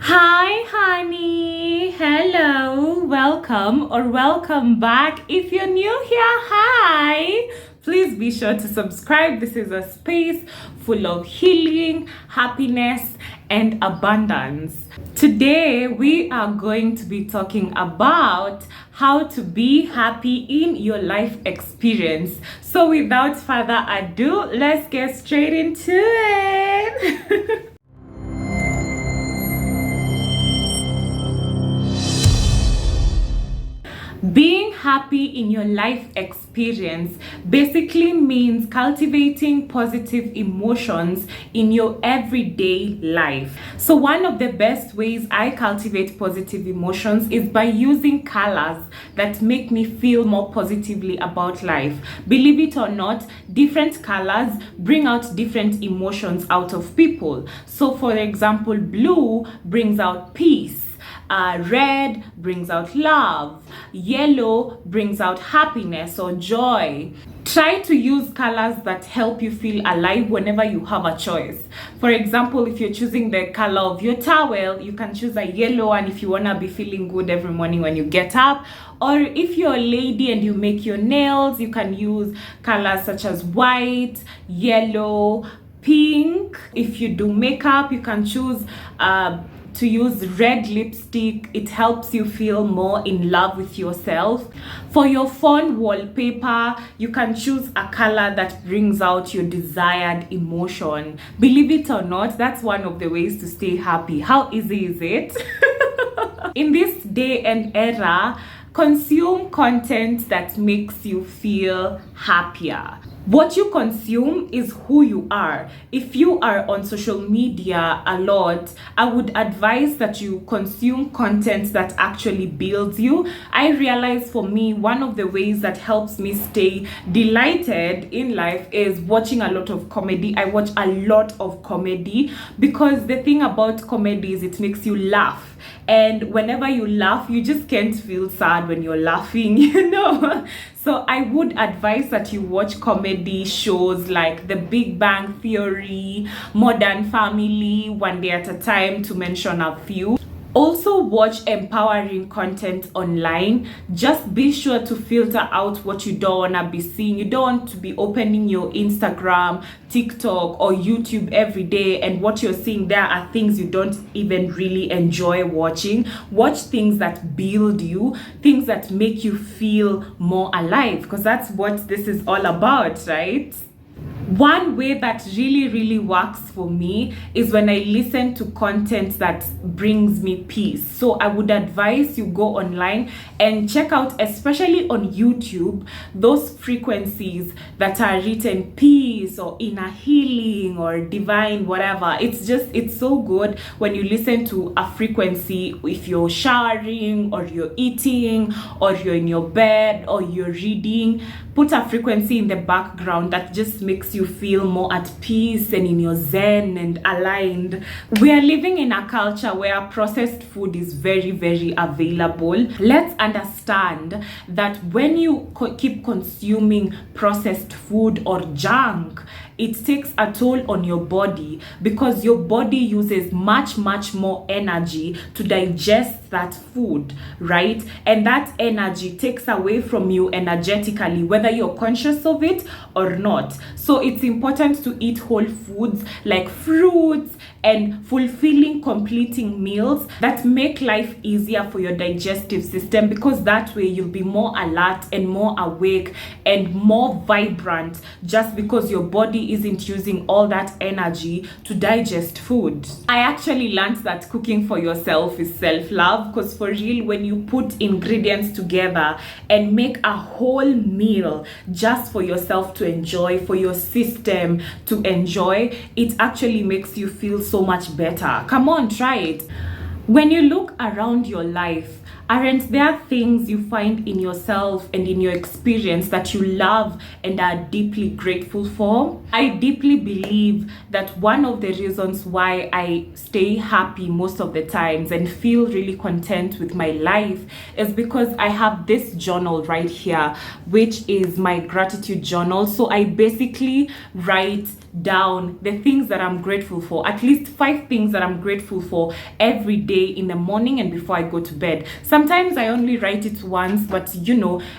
Hi, honey. Hello. Welcome or welcome back. If you're new here, hi. Please be sure to subscribe. This is a space full of healing, happiness, and abundance. Today, we are going to be talking about how to be happy in your life experience. So, without further ado, let's get straight into it. Being happy in your life experience basically means cultivating positive emotions in your everyday life. So one of the best ways I cultivate positive emotions is by using colors that make me feel more positively about life. Believe it or not, different colors bring out different emotions out of people. So for example, blue brings out peace. Red brings out love. Yellow brings out happiness or joy. Try to use colors that help you feel alive whenever you have a choice. For example, if you're choosing the color of your towel, you can choose a yellow, and if you want to be feeling good every morning when you get up. Or if you're a lady and you make your nails, you can use colors such as white, yellow, pink. If you do makeup, you can choose to use red lipstick. It helps you feel more in love with yourself. For your phone wallpaper, you can choose a color that brings out your desired emotion. Believe it or not, that's one of the ways to stay happy. How easy is it? In this day and era, consume content that makes you feel happier. What you consume is who you are. If you are on social media a lot, I would advise that you consume content that actually builds you. I realize for me, one of the ways that helps me stay delighted in life is watching a lot of comedy. I watch a lot of comedy because the thing about comedy is it makes you laugh. And whenever you laugh, you just can't feel sad when you're laughing, So I would advise that you watch comedy shows like The Big Bang Theory, Modern Family, One Day at a Time, to mention a few. Also watch empowering content online. Just be sure to filter out what you don't want to be seeing. You don't want to be opening your Instagram, TikTok, or YouTube every day, and what you're seeing there are things you don't even really enjoy watching. Watch things that build you, things that make you feel more alive, because that's what this is all about, right? One way that really works for me is when I listen to content that brings me peace. So I would advise you go online and check out, especially on YouTube, those frequencies that are written peace or inner healing or divine whatever. It's so good when you listen to a frequency if you're showering or you're eating or you're in your bed or you're reading. Put a frequency in the background that just makes you feel more at peace and in your zen and aligned. We are living in a culture where processed food is very available. Let's understand that when you keep consuming processed food or junk, it takes a toll on your body because your body uses much more energy to digest that food, right? And that energy takes away from you energetically, whether you're conscious of it or not. So it's important to eat whole foods like fruits and fulfilling, completing meals that make life easier for your digestive system, because that way you'll be more alert and more awake and more vibrant, just because your body isn't using all that energy to digest food. I actually learned that cooking for yourself is self-love, because for real, when you put ingredients together and make a whole meal just for yourself to enjoy, for your system to enjoy, it actually makes you feel so much better. Come on, try it. When you look around your life, Aren't there things you find in yourself and in your experience that you love and are deeply grateful for? I deeply believe that one of the reasons why I stay happy most of the times and feel really content with my life is because I have this journal right here, which is my gratitude journal. So I basically write down the things that I'm grateful for, at least 5 things that I'm grateful for every day in the morning and before I go to bed. Sometimes I only write it once, but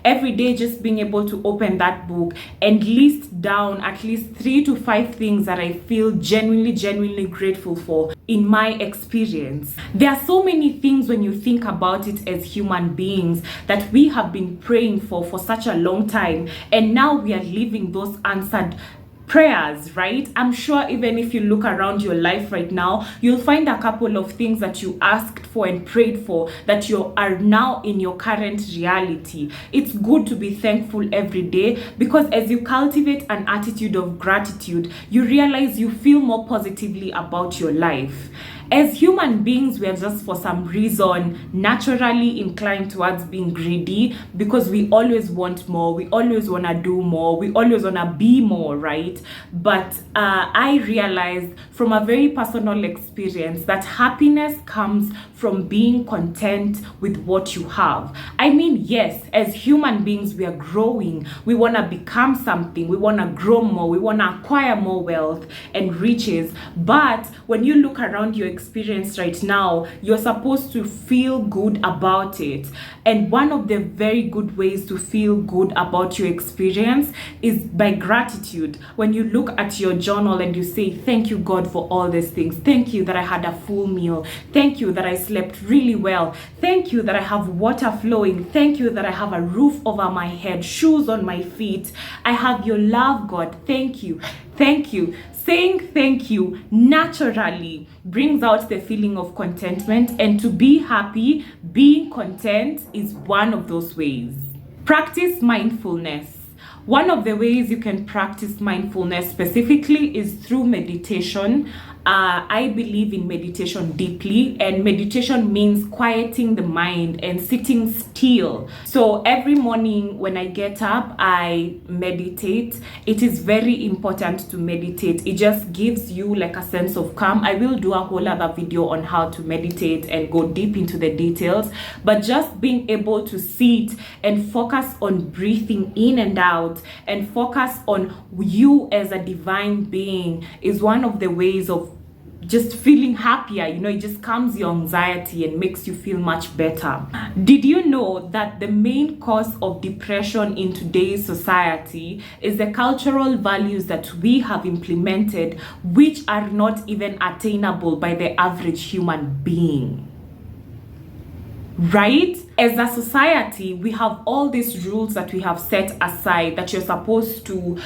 every day just being able to open that book and list down at least 3 to 5 things that I feel genuinely grateful for in my experience. There are so many things when you think about it as human beings that we have been praying for such a long time, and now we are living those answered prayers, right? I'm sure even if you look around your life right now, you'll find a couple of things that you asked for and prayed for that you are now in your current reality. It's good to be thankful every day, because as you cultivate an attitude of gratitude, you realize you feel more positively about your life. As human beings, we are just for some reason naturally inclined towards being greedy, because we always want more, we always want to do more, we always want to be more, right? But I realized from a very personal experience that happiness comes from being content with what you have. I mean, yes, as human beings, we are growing, we want to become something, we want to grow more, we want to acquire more wealth and riches. But when you look around your experience right now, you're supposed to feel good about it. And one of the very good ways to feel good about your experience is by gratitude. When you look at your journal and you say, thank you, God, for all these things. Thank you that I had a full meal. Thank you that I slept really well. Thank you that I have water flowing. Thank you that I have a roof over my head, shoes on my feet. I have your love, God. Thank you. Thank you. Saying thank you naturally brings out the feeling of contentment, and to be happy, being content is one of those ways. Practice mindfulness. One of the ways you can practice mindfulness specifically is through meditation. I believe in meditation deeply, and meditation means quieting the mind and sitting still. So every morning when I get up, I meditate. It is very important to meditate. It just gives you like a sense of calm. I will do a whole other video on how to meditate and go deep into the details, but just being able to sit and focus on breathing in and out and focus on you as a divine being is one of the ways of just feeling happier. It just calms your anxiety and makes you feel much better. Did you know that the main cause of depression in today's society is the cultural values that we have implemented, which are not even attainable by the average human being? Right? As a society, we have all these rules that we have set aside, that you're supposed to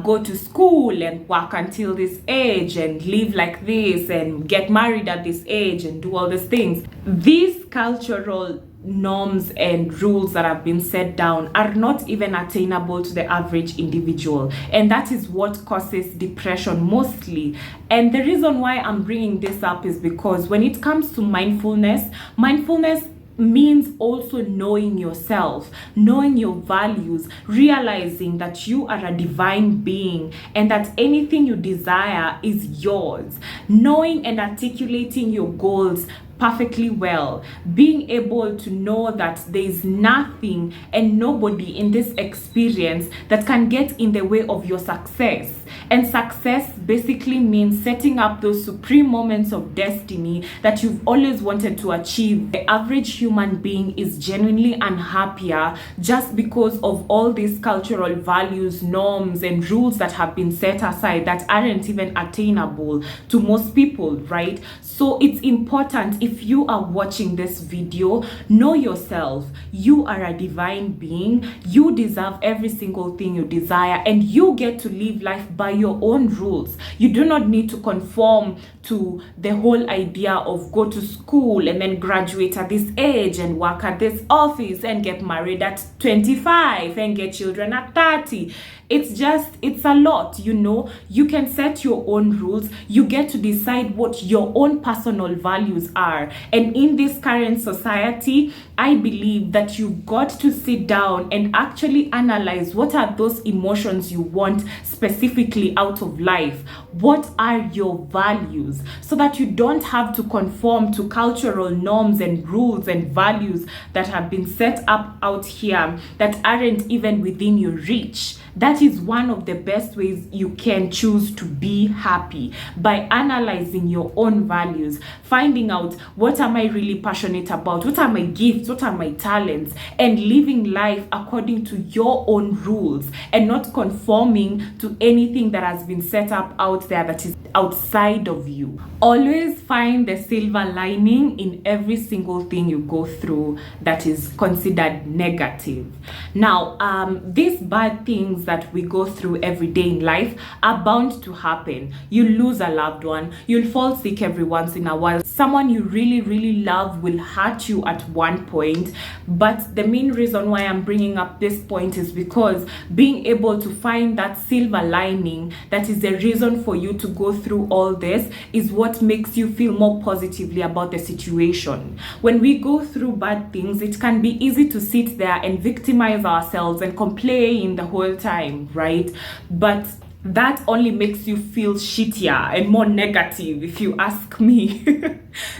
go to school and work until this age and live like this and get married at this age and do all these things. These cultural norms and rules that have been set down are not even attainable to the average individual, and that is what causes depression mostly. And the reason why I'm bringing this up is because when it comes to mindfulness means also knowing yourself, knowing your values, realizing that you are a divine being and that anything you desire is yours, knowing and articulating your goals perfectly well, being able to know that there is nothing and nobody in this experience that can get in the way of your success. And success basically means setting up those supreme moments of destiny that you've always wanted to achieve. The average human being is genuinely unhappier just because of all these cultural values, norms, and rules that have been set aside that aren't even attainable to most people, right? So it's important, if you are watching this video, know yourself. You are a divine being. You deserve every single thing you desire, and you get to live life by your own rules. You do not need to conform to the whole idea of go to school and then graduate at this age and work at this office and get married at 25 and get children at 30. It's a lot, You can set your own rules. You get to decide what your own personal values are. are. And in this current society, I believe that you've got to sit down and actually analyze what are those emotions you want specifically out of life. What are your values? So that you don't have to conform to cultural norms and rules and values that have been set up out here that aren't even within your reach. That is one of the best ways you can choose to be happy, by analyzing your own values, finding out what am I really passionate about, what are my gifts, what are my talents, and living life according to your own rules and not conforming to anything that has been set up out there that is outside of you. Always find the silver lining in every single thing you go through that is considered negative. Now, these bad things that we go through every day in life are bound to happen. You lose a loved one, you'll fall sick every once in a while, someone you really, really love will hurt you at one point. But the main reason why I'm bringing up this point is because being able to find that silver lining that is the reason for you to go through all this is what makes you feel more positively about the situation. When we go through bad things, it can be easy to sit there and victimize ourselves and complain the whole time, right? But that only makes you feel shittier and more negative, if you ask me.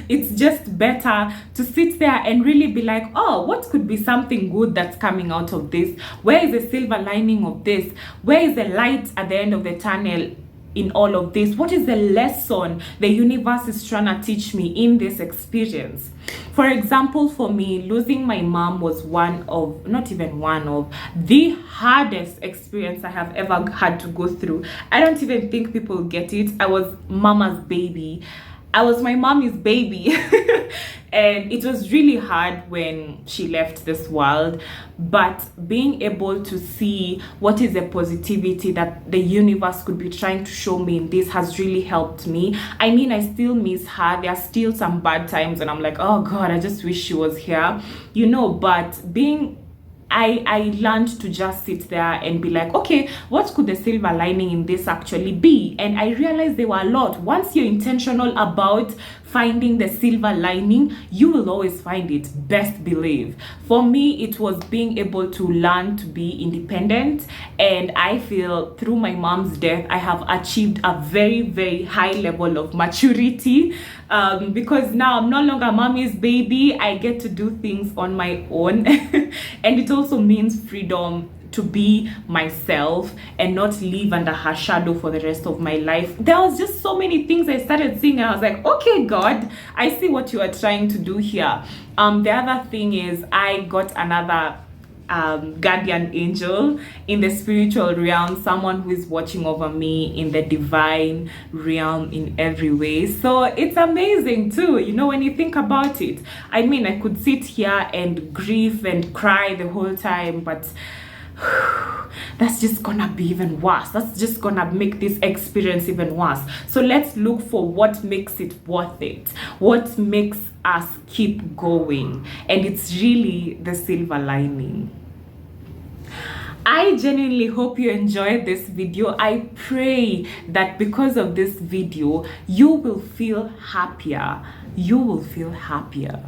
It's just better to sit there and really be like, oh, what could be something good that's coming out of this? Where is the silver lining of this? Where is the light at the end of the tunnel in all of this? What is the lesson the universe is trying to teach me in this experience? For example, for me, losing my mom was not even one of the hardest experience I have ever had to go through. I don't even think people get it. I was mama's baby. I was my mommy's baby. And it was really hard when she left this world, but being able to see what is the positivity that the universe could be trying to show me in this has really helped me. I mean, I still miss her. There are still some bad times and I'm like, oh God, I just wish she was here, but I learned to just sit there and be like, okay, what could the silver lining in this actually be? And I realized there were a lot. Once you're intentional about finding the silver lining, you will always find it, best believe. For me, it was being able to learn to be independent, and I feel through my mom's death I have achieved a very, very high level of maturity, because now I'm no longer mommy's baby. I get to do things on my own. And it also means freedom to be myself and not live under her shadow for the rest of my life. There was just so many things I started seeing and I was like, okay, God, I see what you are trying to do here. The other thing is I got another guardian angel in the spiritual realm, someone who is watching over me in the divine realm in every way. So it's amazing too, when you think about it. I mean, I could sit here and grieve and cry the whole time, but that's just gonna be even worse. That's just gonna make this experience even worse. So let's look for what makes it worth it, what makes us keep going, and it's really the silver lining. I genuinely hope you enjoyed this video. I pray that because of this video you will feel happier. You will feel happier.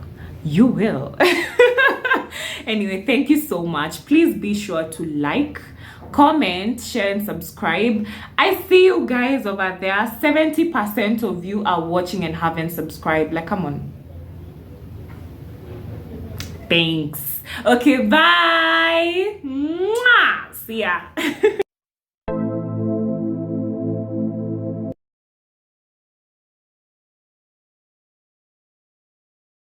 You will. Anyway, thank you so much. Please be sure to like, comment, share, and subscribe. I see you guys over there. 70% of you are watching and haven't subscribed. Like, come on. Thanks. Okay, bye. Mwah! See ya.